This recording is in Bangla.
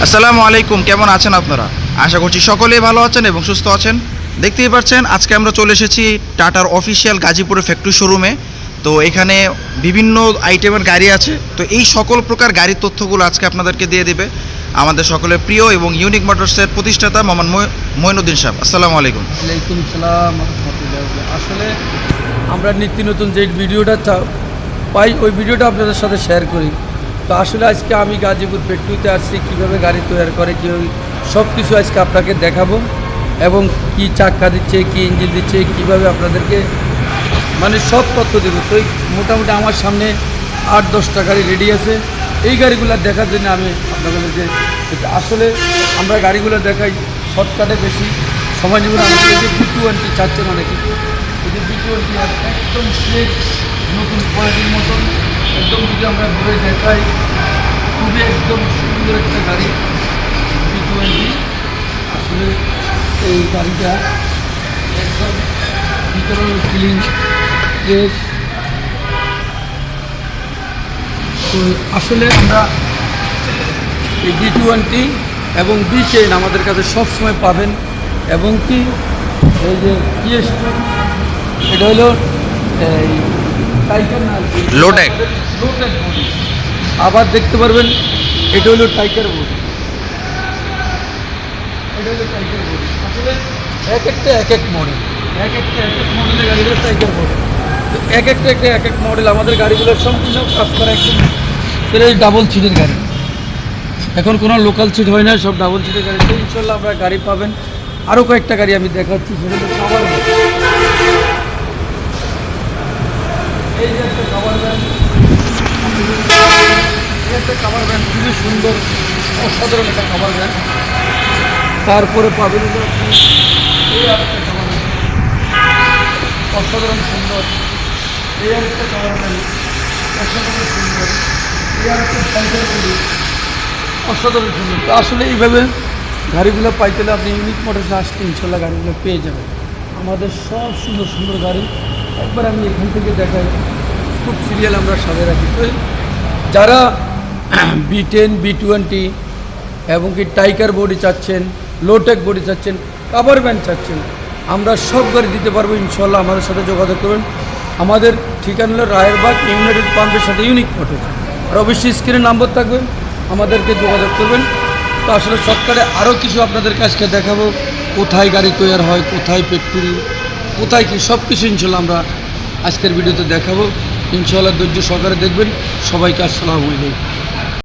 আসসালামু আলাইকুম, কেমন আছেন আপনারা? আশা করছি সকলেই ভালো আছেন এবং সুস্থ আছেন। দেখতেই পাচ্ছেন আজকে আমরা চলে এসেছি টাটার অফিসিয়াল গাজীপুরের ফ্যাক্টরি শোরুমে। তো এখানে বিভিন্ন আইটেমের গাড়ি আছে। তো এই সকল প্রকার গাড়ির তথ্যগুলো আজকে আপনাদেরকে দিয়ে দেবে আমাদের সকলের প্রিয় এবং ইউনিক মোটরসের প্রতিষ্ঠাতা মোহাম্মদ মঈনুদ্দিন সাহেব। আসসালামু আলাইকুম। ওয়ালাইকুম সালাম রহমতুল্লাহ। আসলে আমরা নিত্য নতুন যে ভিডিওটা পাই ওই ভিডিওটা আপনাদের সাথে শেয়ার করি। তো আসলে আজকে আমি গাজীপুর ফ্যাক্টরিতে আসছি, কীভাবে গাড়ি তৈরি করে কী সব কিছু আজকে আপনাকে দেখাবো এবং কি চাক্কা দিচ্ছে, কি ইঞ্জিন দিচ্ছে, কীভাবে আপনাদেরকে মানে সব তথ্য দেবো। তো মোটামুটি আমার সামনে 8-10টা গাড়ি রেডি আছে। এই গাড়িগুলো দেখার জন্য আমি আপনাদেরকে আসলে আমরা গাড়িগুলো দেখাই শর্টকাটে, বেশি সময় নেব না। আমাদের যে B20 চাচ্ছেন অনেকে, এই যে B20 একদম ফ্রেশ নতুন কোয়ালিটির মতন একদম যদি আমরা ঘুরে দেখাই, খুবই একদম সুন্দর একটা গাড়ি B20। আসলে এই গাড়িটা একদম ভিতরে ক্লিন ফ্রেশ। তো আসলে আমরা এই B20 এবং B10 আমাদের কাছে সবসময় পাবেন। এবং কি এই যে এটা হলো এই টাইগার না, লোটেক বডি। আবার দেখতে পারবেন এটা হলো টাইগার বডি, এটা হলো টাইগার বডি। আসলে এক একটা এক এক মডেল, এক একটা এক এক মডেলের গাড়িগুলো টাইগার বডি। তো এক একটা এক এক মডেল আমাদের গাড়িগুলোর সম্পূর্ণ কাজ করা একদম এই ডাবল সিটের গাড়ি। এখন কোনো লোকাল সিট হয় না, সব ডাবল সিটের গাড়ি। তো ইনশাল্লাহ আপনারা গাড়ি পাবেন। আরও কয়েকটা গাড়ি আমি দেখাচ্ছি, সেটা হলো কাভার ভ্যান। এই যে একটা কাভার ভ্যান, এই একটা কাভার ভ্যান খুবই সুন্দর অসাধারণ একটা কাভার ভ্যান। তারপরে পাবেন আপনি এই আরেকটা কাভার ভ্যান, অসাধারণ সুন্দর। এই আরেকটা কাভার ভ্যান, অসাধারণ সুন্দর। এই আরেকটা সাইকেল গাড়ি, অসাধারণ সুন্দর। তো আসলে এইভাবে গাড়িগুলো পাইতে হলে আপনি ইউনিক মোটরসে আসলে ইনশাল্লাহ গাড়িগুলো পেয়ে যাবেন। আমাদের সব সুন্দর সুন্দর গাড়ি একবার আমি এখান থেকে দেখাই, খুব সিরিয়াল আমরা সাজিয়ে রাখি। তো যারা B10, B20 এবং কি টাইগার বডি চাচ্ছেন, লোটেক বডি চাচ্ছেন, কাভার ভ্যান চাচ্ছেন, আমরা সব গাড়ি দিতে পারবো ইনশাল্লাহ। আমাদের সাথে যোগাযোগ করবেন। আমাদের ঠিকানা হলো রায়েরবাগ ইউনাইটেড পাম্পের সাথে ইউনিক মোটরস। আর অবশ্যই স্ক্রিনে নাম্বার থাকবে, আমাদেরকে যোগাযোগ করবেন। তো আসলে শর্টকাটে আরও কিছু আপনাদের কাছকে দেখাবো, কোথায় গাড়ি তৈরি হয়, কোথায় ফ্যাক্টরি, কোথায় কী, সব কিছু ইনশাল্লাহ আমরা আজকের ভিডিওতে দেখাবো। ইনশাল্লাহ ধৈর্য সহকারে দেখবেন। সবাইকে আসসালামু আলাইকুম।